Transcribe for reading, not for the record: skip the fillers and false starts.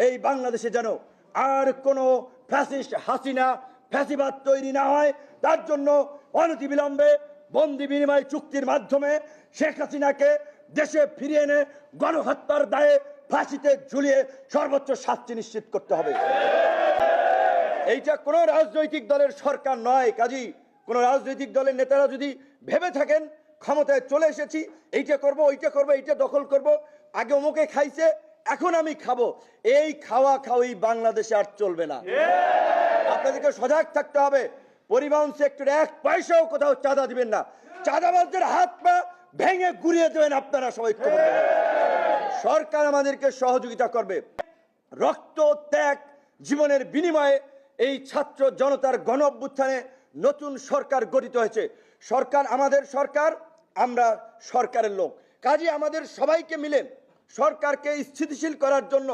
এই বাংলাদেশে যেন আর কোনো ফ্যাসিস্ট হাসিনা ফ্যাসিবাদ তৈরি না হয়, তার জন্য অনতিবিলম্বে বন্দি বিনিময় চুক্তির মাধ্যমে শেখ হাসিনাকে দেশে ফিরিয়ে এনে গণহত্যার দায়ে ফাঁসিতে ঝুলিয়ে সর্বোচ্চ শাস্তি নিশ্চিত করতে হবে। এইটা কোনো রাজনৈতিক দলের সরকার নয়। কাজী কোনো রাজনৈতিক দলের নেতারা যদি ভেবে থাকেন ক্ষমতায় চলে এসেছি, এইটা করব, ওইটা করব, এইটা দখল করব, আগে অমুকে খাইছে এখন আমি খাবো, এই খাওয়া খাওয়াই বাংলাদেশে আর চলবে না। আপনাদেরকে সজাগ থাকতে হবে। পরিবহন সেক্টরে এক পয়সাও কোথাও চাঁদা দিবেন না। চাঁদাবাজদের হাত পা ভেঙে গুড়িয়ে দেবেন আপনারা সবাই। সরকার আমাদেরকে সহযোগিতা করবে। রক্ত ত্যাগ জীবনের বিনিময়ে এই ছাত্র জনতার গণ অভ্যুত্থানে নতুন সরকার গঠিত হয়েছে। সরকার আমাদের সরকার, আমরা সরকারের লোক। কাজে আমাদের সবাইকে মিলে সরকারকে স্থিতিশীল করার জন্য